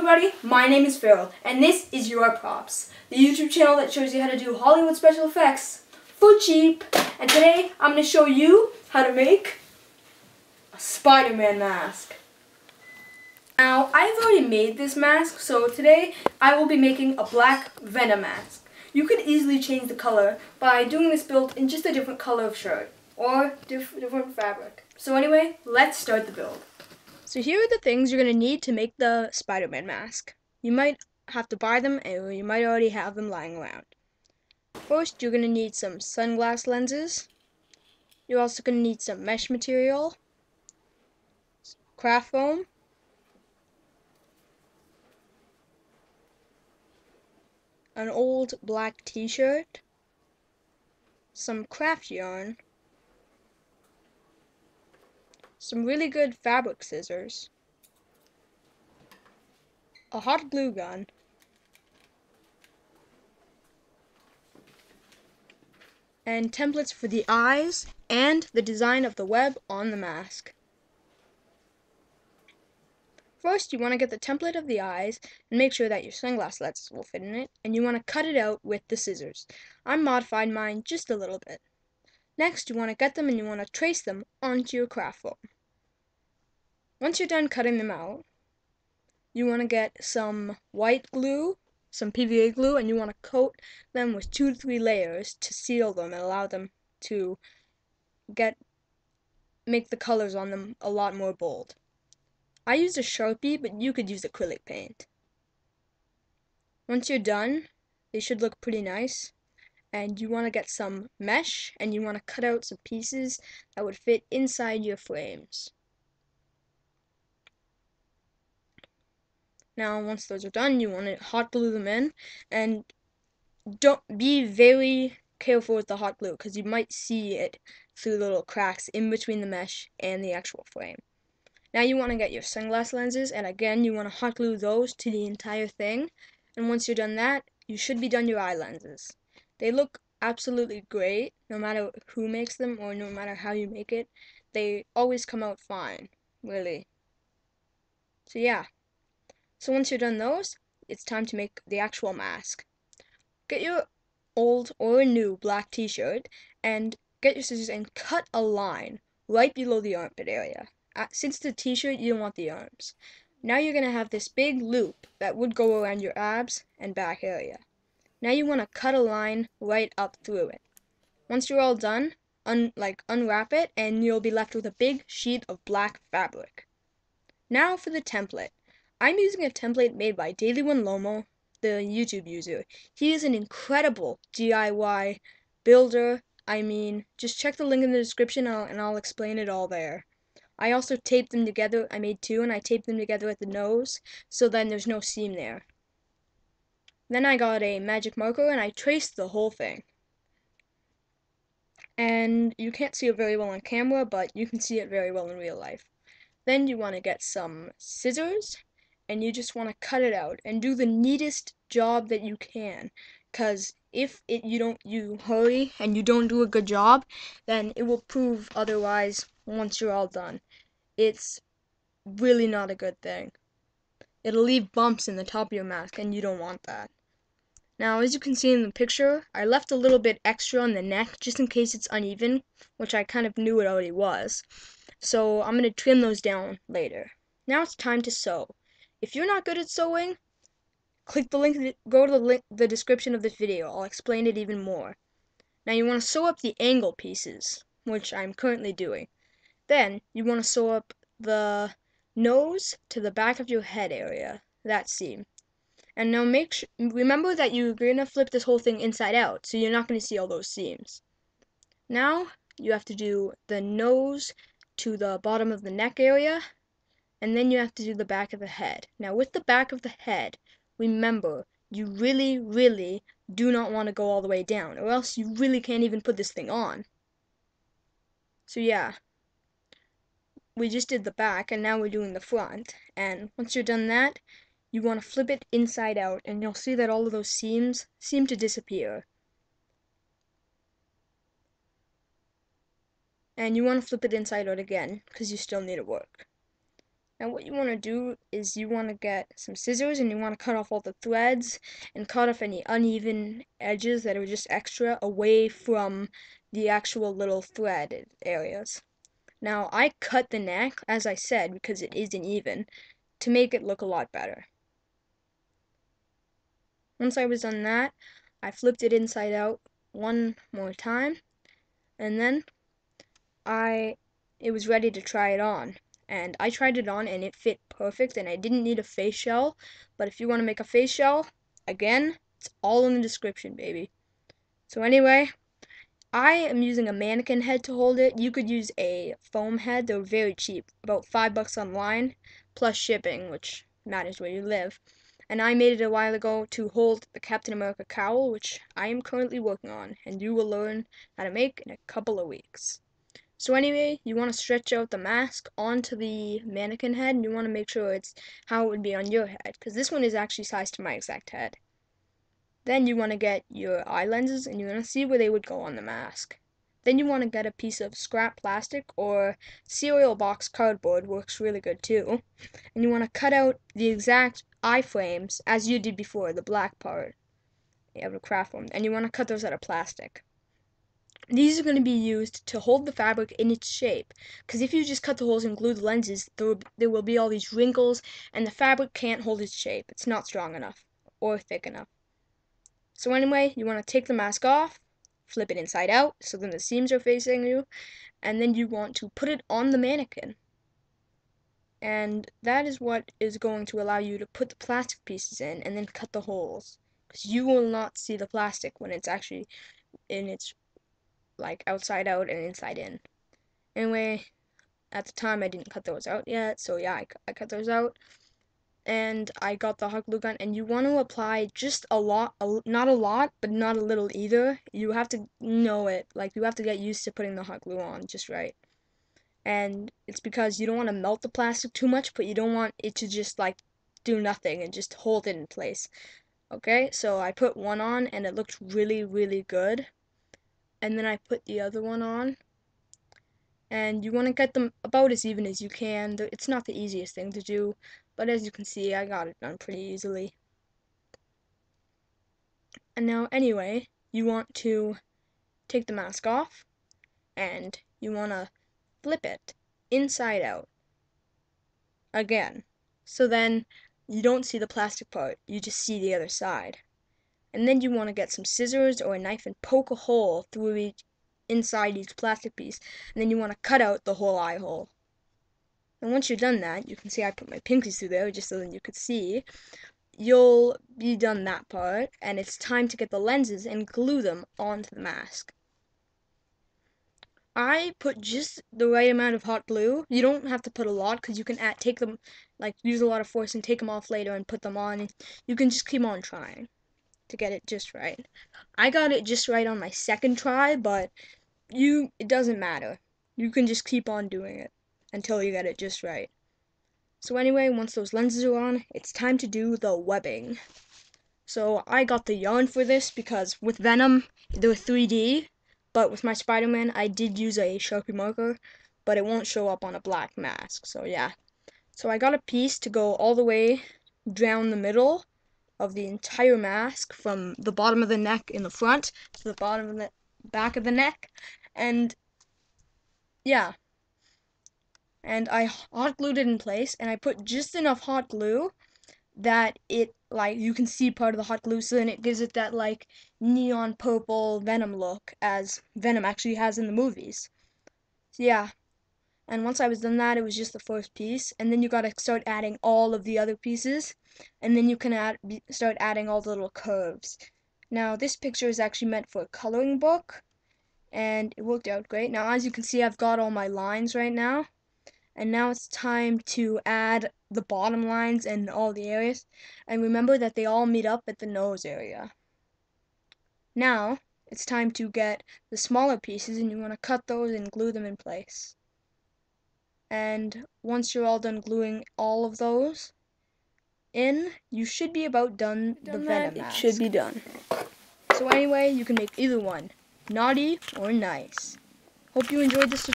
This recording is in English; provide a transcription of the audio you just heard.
everybody, my name is Farrell, and this is Your Props, the YouTube channel that shows you how to do Hollywood special effects for cheap. And today, I'm going to show you how to make a Spider-Man mask. Now, I've already made this mask, so today I will be making a black venom mask. You could easily change the color by doing this build in just a different color of shirt, or different fabric. So anyway, let's start the build. So here are the things you're going to need to make the Spider-Man mask. You might have to buy them, or you might already have them lying around. First, you're going to need some sunglass lenses. You're also going to need some mesh material, craft foam, an old black t-shirt, some craft yarn, some really good fabric scissors, a hot glue gun, and templates for the eyes and the design of the web on the mask. First, you want to get the template of the eyes and make sure that your sunglass lenses will fit in it, and you want to cut it out with the scissors. I modified mine just a little bit. Next, you want to get them and you want to trace them onto your craft foam. Once you're done cutting them out, you want to get some white glue, some PVA glue, and you want to coat them with 2 to 3 layers to seal them and allow them to make the colors on them a lot more bold. I used a Sharpie, but you could use acrylic paint. Once you're done, they should look pretty nice, and you want to get some mesh and you want to cut out some pieces that would fit inside your frames. Now, once those are done, you want to hot glue them in, and don't be very careful with the hot glue because you might see it through little cracks in between the mesh and the actual frame. Now you want to get your sunglass lenses, and again you want to hot glue those to the entire thing, and once you're done that, you should be done your eye lenses. They look absolutely great no matter who makes them or no matter how you make it. They always come out fine, really. So yeah. So once you're done those, it's time to make the actual mask. Get your old or new black t-shirt and get your scissors and cut a line right below the armpit area. Since the t-shirt, you don't want the arms. Now you're going to have this big loop that would go around your abs and back area. Now you want to cut a line right up through it. Once you're all done, unwrap it and you'll be left with a big sheet of black fabric. Now for the template. I'm using a template made by Daily One Lomo, the YouTube user. He is an incredible DIY builder. I mean, just check the link in the description and I'll explain it all there. I also taped them together. I made 2 and I taped them together at the nose so then there's no seam there. Then I got a magic marker and I traced the whole thing. And you can't see it very well on camera, but you can see it very well in real life. Then you want to get some scissors and you just want to cut it out and do the neatest job that you can, because if you hurry and you don't do a good job, then it will prove otherwise once you're all done. It's really not a good thing. It'll leave bumps in the top of your mask and you don't want that. Now, as you can see in the picture, I left a little bit extra on the neck just in case it's uneven, which I kind of knew it already was. So I'm going to trim those down later. Now it's time to sew. If you're not good at sewing, click the link, go to the description of this video. I'll explain it even more. Now you want to sew up the angle pieces, which I'm currently doing. Then you want to sew up the nose to the back of your head area, that seam. And now remember that you're going to flip this whole thing inside out, so you're not going to see all those seams. Now you have to do the nose to the bottom of the neck area, and then you have to do the back of the head. Now with the back of the head, remember, you really, really do not want to go all the way down, or else you really can't even put this thing on. So yeah, we just did the back, and now we're doing the front, and once you're done that, you want to flip it inside out, and you'll see that all of those seams seem to disappear. And you want to flip it inside out again, because you still need to work. Now what you want to do is you want to get some scissors and you want to cut off all the threads and cut off any uneven edges that are just extra away from the actual little thread areas. Now I cut the neck, as I said, because it isn't even, to make it look a lot better. Once I was done that, I flipped it inside out one more time, and then it was ready to try it on. And I tried it on and it fit perfect and I didn't need a face shell. But if you want to make a face shell, again, it's all in the description, baby. So anyway, I am using a mannequin head to hold it. You could use a foam head. They're very cheap, about $5 online, plus shipping, which matters where you live. And I made it a while ago to hold the Captain America cowl, which I am currently working on, and you will learn how to make in a couple of weeks. So anyway, you want to stretch out the mask onto the mannequin head, and you want to make sure it's how it would be on your head, because this one is actually sized to my exact head. Then you want to get your eye lenses, and you're going to see where they would go on the mask. Then you want to get a piece of scrap plastic, or cereal box cardboard works really good too. And you want to cut out the exact eye frames, as you did before, the black part. You have a craft one, and you want to cut those out of plastic. These are going to be used to hold the fabric in its shape, because if you just cut the holes and glue the lenses, there will be all these wrinkles, and the fabric can't hold its shape. It's not strong enough, or thick enough. So anyway, you want to take the mask off, flip it inside out, so then the seams are facing you, and then you want to put it on the mannequin. And that is what is going to allow you to put the plastic pieces in, and then cut the holes, because you will not see the plastic when it's actually in its like outside out and inside in. Anyway, at the time I didn't cut those out yet, so yeah, I cut those out. And I got the hot glue gun, and you want to apply just a lot, not a lot, but not a little either. You have to know it, like you have to get used to putting the hot glue on just right. And it's because you don't want to melt the plastic too much, but you don't want it to just like do nothing and just hold it in place. Okay, so I put one on and it looked really, really good. And then I put the other one on. And you want to get them about as even as you can. It's not the easiest thing to do, but as you can see, I got it done pretty easily. And now, anyway, you want to take the mask off, and you want to flip it inside out again. So then you don't see the plastic part, you just see the other side. And then you want to get some scissors or a knife and poke a hole through inside each plastic piece, and then you want to cut out the whole eye hole. And once you're done that, you can see I put my pinkies through there just so that you could see. You'll be done that part, and it's time to get the lenses and glue them onto the mask. I put just the right amount of hot glue. You don't have to put a lot because you can take them, like use a lot of force and take them off later and put them on. You can just keep on trying to get it just right. I got it just right on my second try, but it doesn't matter. You can just keep on doing it until you get it just right. So anyway, once those lenses are on, it's time to do the webbing. So I got the yarn for this because with Venom, they're 3D, but with my Spider-Man, I did use a Sharpie marker, but it won't show up on a black mask, so yeah. So I got a piece to go all the way down the middle of the entire mask, from the bottom of the neck in the front to the bottom of the back of the neck, and yeah. And I hot glued it in place, and I put just enough hot glue that it, like, you can see part of the hot glue, so then it gives it that, like, neon purple Venom look, as Venom actually has in the movies. So, yeah. And once I was done that, it was just the first piece, and then you gotta start adding all of the other pieces, and then you can start adding all the little curves. Now, this picture is actually meant for a coloring book, and it worked out great. Now, as you can see, I've got all my lines right now. And now it's time to add the bottom lines and all the areas. And remember that they all meet up at the nose area. Now, it's time to get the smaller pieces, and you want to cut those and glue them in place. And once you're all done gluing all of those in, you should be about done the Venom mask. It should be done. So anyway, you can make either one, naughty or nice. Hope you enjoyed this